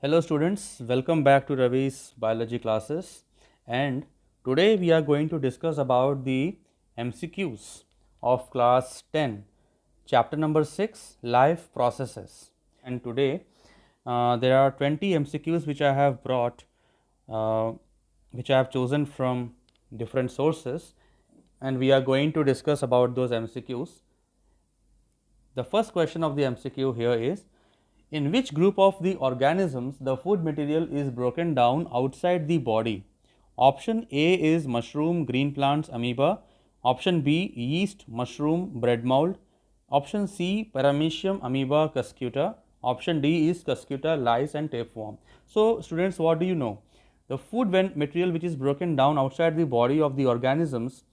Hello students, welcome back to Ravi's biology classes, and today we are going to discuss about the MCQs of class 10, chapter number 6, life processes. And today there are 20 MCQs which I have brought, which I have chosen from different sources, and we are going to discuss about those MCQs. The first question of the MCQ here is, in which group of the organisms the food material is broken down outside the body? Option A is mushroom, green plants, amoeba. Option B, yeast, mushroom, bread mold. Option C, paramecium, amoeba, cuscuta. Option D is cuscuta, lice and tapeworm. So students, what do you know? The food material which is broken down outside the body of the organisms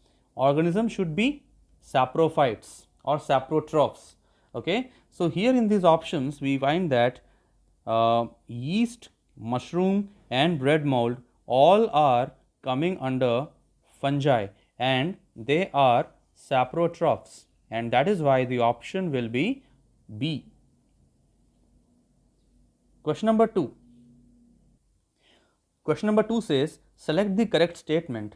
should be saprophytes or saprotrophs. Okay. So here in these options we find that yeast, mushroom and bread mold all are coming under fungi and they are saprotrophs, and that is why the option will be B. Question number 2. Question number 2 says, select the correct statement.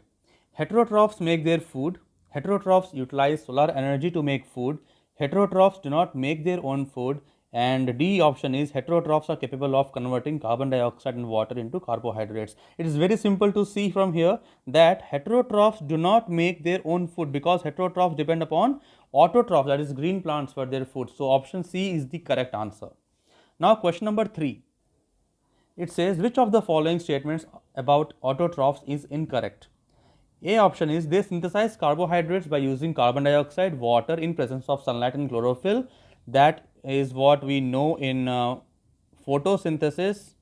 Heterotrophs make their food. Heterotrophs utilize solar energy to make food. Heterotrophs do not make their own food, and D option is heterotrophs are capable of converting carbon dioxide and water into carbohydrates. It is very simple to see from here that heterotrophs do not make their own food because heterotrophs depend upon autotrophs, that is green plants, for their food. So option C is the correct answer. Now question number 3. It says, which of the following statements about autotrophs is incorrect? A option is, they synthesize carbohydrates by using carbon dioxide, water in presence of sunlight and chlorophyll. That is what we know in photosynthesis.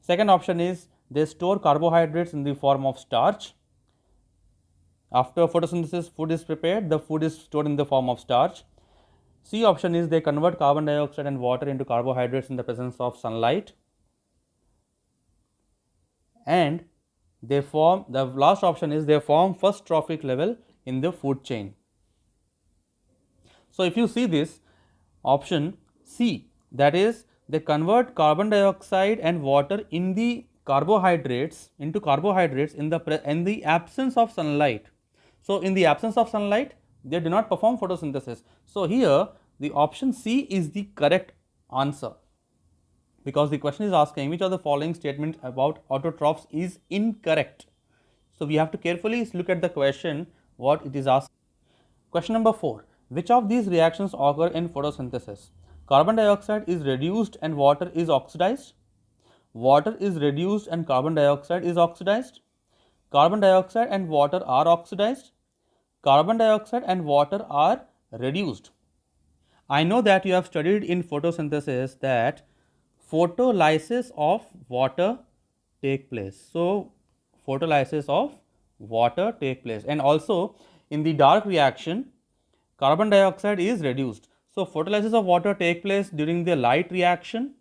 Second option is, they store carbohydrates in the form of starch. After photosynthesis, food is prepared, the food is stored in the form of starch. C option is, they convert carbon dioxide and water into carbohydrates in the presence of sunlight. And they form, the last option is, they form first trophic level in the food chain. So if you see this option C, that is, they convert carbon dioxide and water in the carbohydrates into carbohydrates in the absence of sunlight. So in the absence of sunlight, they do not perform photosynthesis. So here the option C is the correct answer, because the question is asking which of the following statements about autotrophs is incorrect. So we have to carefully look at the question what it is asking. Question number 4. Which of these reactions occur in photosynthesis? Carbon dioxide is reduced and water is oxidized. Water is reduced and carbon dioxide is oxidized. Carbon dioxide and water are oxidized. Carbon dioxide and water are reduced. I know that you have studied in photosynthesis that photolysis of water take place. So photolysis of water take place, and also in the dark reaction carbon dioxide is reduced. So photolysis of water take place during the light reaction,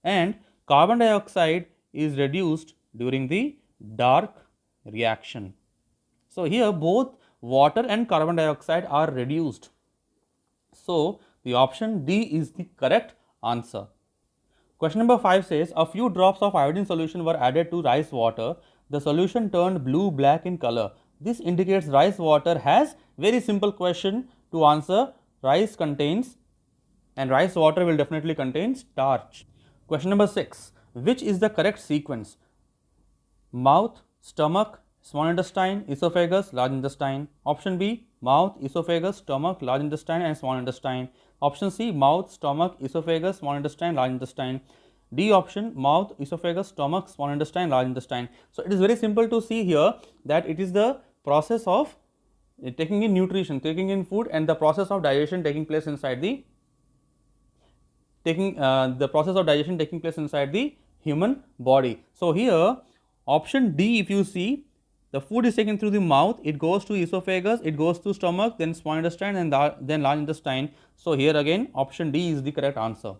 and carbon dioxide is reduced during the dark reaction. So here both water and carbon dioxide are reduced. So the option D is the correct answer. Question number 5 says, a few drops of iodine solution were added to rice water. The solution turned blue-black in color. This indicates rice water has, very simple question to answer, rice contains, and rice water will definitely contain starch. Question number 6, which is the correct sequence? Mouth, stomach, small intestine, esophagus, large intestine. Option B, mouth, esophagus, stomach, large intestine and small intestine. Option C, mouth, stomach, esophagus, small intestine, large intestine. D option, mouth, esophagus, stomach, small intestine, large intestine. So it is very simple to see here that it is the process of taking in nutrition, taking in food, and the process of digestion taking place inside the human body. So here option D, if you see, the food is taken through the mouth, it goes to esophagus, it goes to stomach, then small intestine and then large intestine. So here again option D is the correct answer.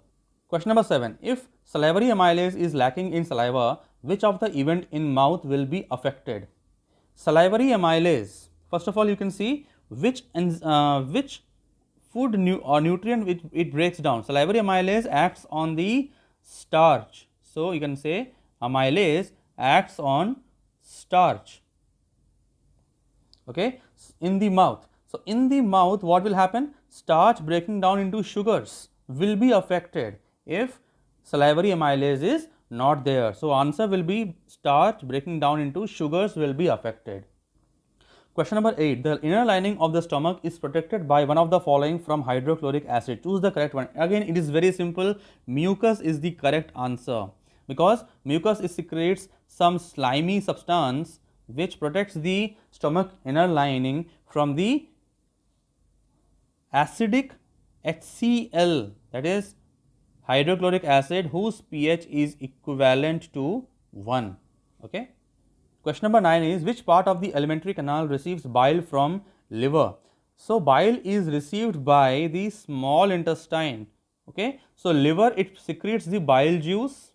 Question number 7. If salivary amylase is lacking in saliva, which of the event in mouth will be affected? Salivary amylase, first of all you can see which food or nutrient which it breaks down. Salivary amylase acts on the starch. So you can say amylase acts on starch, okay, in the mouth. So in the mouth, what will happen? Starch breaking down into sugars will be affected if salivary amylase is not there. So answer will be starch breaking down into sugars will be affected. Question number 8. The inner lining of the stomach is protected by one of the following from hydrochloric acid. Choose the correct one. Again, it is very simple. Mucus is the correct answer, because mucus secretes some slimy substance which protects the stomach inner lining from the acidic HCl, that is hydrochloric acid, whose pH is equivalent to 1. Okay. Question number 9 is, which part of the alimentary canal receives bile from liver? So bile is received by the small intestine. Okay. So liver, it secretes the bile juice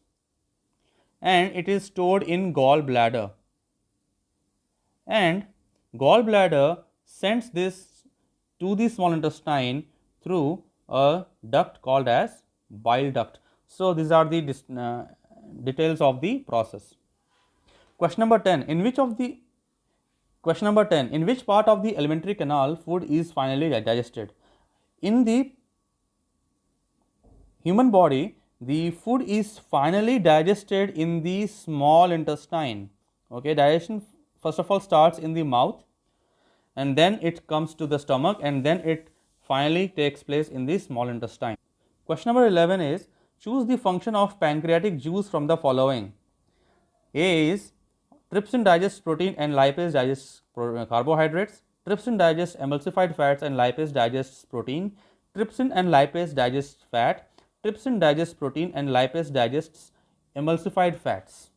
and it is stored in gallbladder, and gallbladder sends this to the small intestine through a duct called as bile duct. So these are the details of the process. Question number 10. In which part of the alimentary canal food is finally digested? In the human body, the food is finally digested in the small intestine. Okay, digestion first of all starts in the mouth, and then it comes to the stomach, and then it finally takes place in the small intestine. Question number 11 is, choose the function of pancreatic juice from the following. A is, trypsin digests protein and lipase digests carbohydrates. Trypsin digests emulsified fats and lipase digests protein. Trypsin and lipase digests fat. Trypsin digests protein and lipase digests emulsified fats.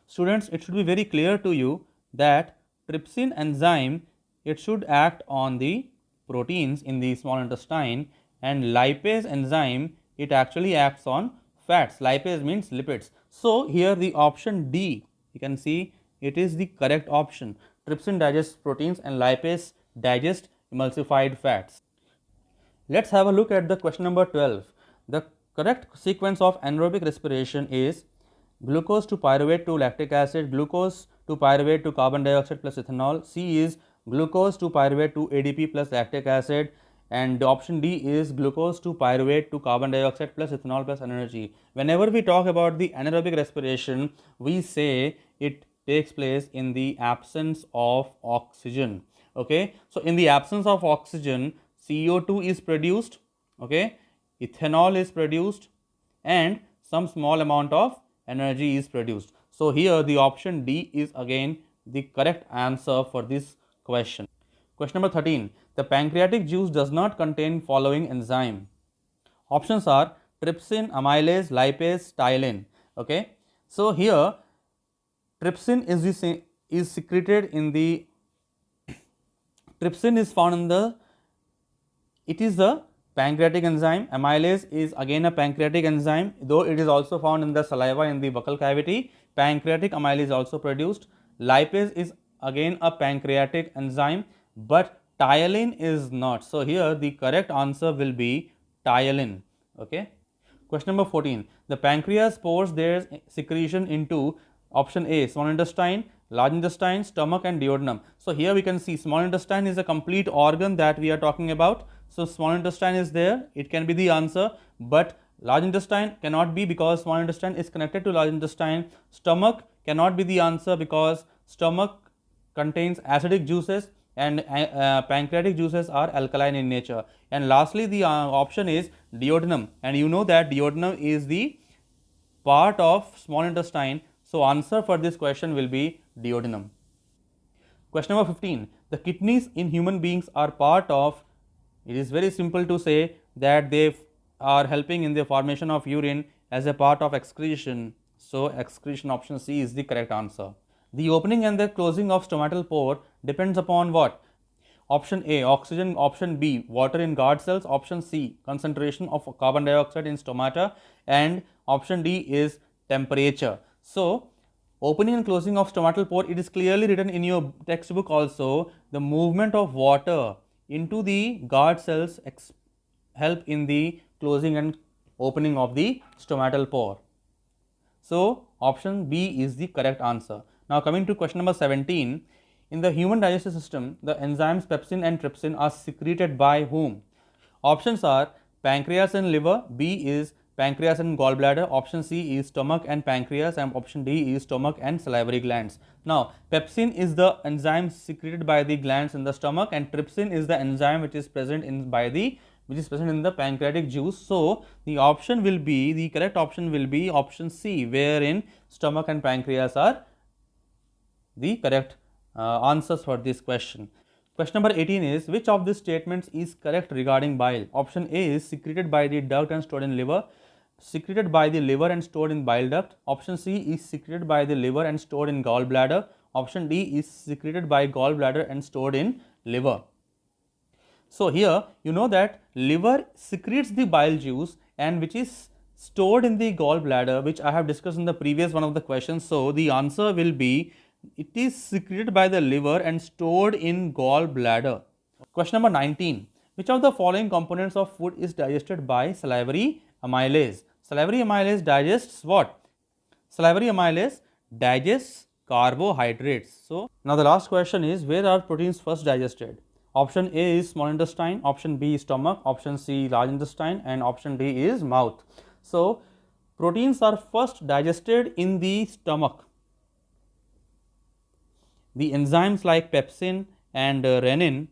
Students, it should be very clear to you that trypsin enzyme, it should act on the proteins in the small intestine, and lipase enzyme, it actually acts on fats. Lipase means lipids. So here the option D, you can see it is the correct option. Trypsin digests proteins and lipase digest emulsified fats. Let's have a look at the question number 12. The correct sequence of anaerobic respiration is glucose to pyruvate to lactic acid, glucose to pyruvate to carbon dioxide plus ethanol. C is glucose to pyruvate to ADP plus lactic acid, and option D is glucose to pyruvate to carbon dioxide plus ethanol plus energy. Whenever we talk about the anaerobic respiration, we say it takes place in the absence of oxygen. Okay, so in the absence of oxygen, CO2 is produced, okay, ethanol is produced, and some small amount of energy is produced. So here the option D is again the correct answer for this question. Question number 13. The pancreatic juice does not contain following enzyme. Options are trypsin, amylase, lipase, ptyalin. Okay, so here trypsin is secreted in the trypsin is found in the, it is a pancreatic enzyme. Amylase is again a pancreatic enzyme, though it is also found in the saliva in the buccal cavity. Pancreatic amylase is also produced. Lipase is again a pancreatic enzyme, but ptyalin is not. So here the correct answer will be ptyalin. Okay. Question number 14. The pancreas pours their secretion into option A, small intestine, large intestine, stomach and duodenum. So here we can see small intestine is a complete organ that we are talking about. So small intestine is there, it can be the answer, but large intestine cannot be because small intestine is connected to large intestine. Stomach cannot be the answer because stomach contains acidic juices and pancreatic juices are alkaline in nature. And lastly, the option is duodenum, and you know that duodenum is the part of small intestine. So answer for this question will be duodenum. Question number 15. The kidneys in human beings are part of, it is very simple to say that they are helping in the formation of urine as a part of excretion. So excretion, option C is the correct answer. The opening and the closing of stomatal pore depends upon what? Option A, oxygen. Option B, water in guard cells. Option C, concentration of carbon dioxide in stomata. And option D is temperature. So opening and closing of stomatal pore, it is clearly written in your textbook also, the movement of water into the guard cells help in the closing and opening of the stomatal pore. So, option B is the correct answer. Now, coming to question number 17, in the human digestive system, the enzymes pepsin and trypsin are secreted by whom? Options are pancreas and liver, B is pancreas and gallbladder, option C is stomach and pancreas, and option D is stomach and salivary glands. Now, pepsin is the enzyme secreted by the glands in the stomach, and trypsin is the enzyme which is present in the pancreatic juice. So, the correct option will be option C, wherein stomach and pancreas are the correct answers for this question. Question number 18 is, which of these statements is correct regarding bile? Option A is secreted by the duct and stored in liver, secreted by the liver and stored in bile duct. Option C is secreted by the liver and stored in gallbladder. Option D is secreted by gallbladder and stored in liver. So, here you know that liver secretes the bile juice and which is stored in the gallbladder, which I have discussed in the previous one of the questions. So, the answer will be it is secreted by the liver and stored in gallbladder. Question number 19. Which of the following components of food is digested by salivary amylase? Salivary amylase digests what? Salivary amylase digests carbohydrates. So, now the last question is, where are proteins first digested? Option A is small intestine, option B is stomach, option C large intestine, and option D is mouth. So, proteins are first digested in the stomach. The enzymes like pepsin and renin,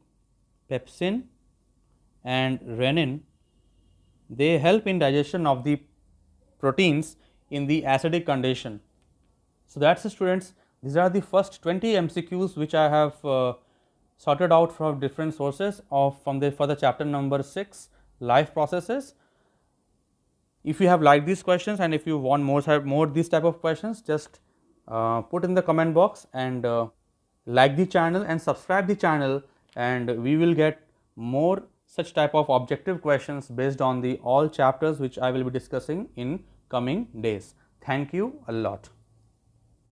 they help in digestion of the proteins in the acidic condition. So, that's it, students. These are the first 20 MCQs which I have sorted out from different sources for the chapter number 6, life processes. If you have liked these questions and if you want more these type of questions, just put in the comment box and like the channel and subscribe the channel, and we will get more such type of objective questions based on the all chapters which I will be discussing in coming days. Thank you a lot.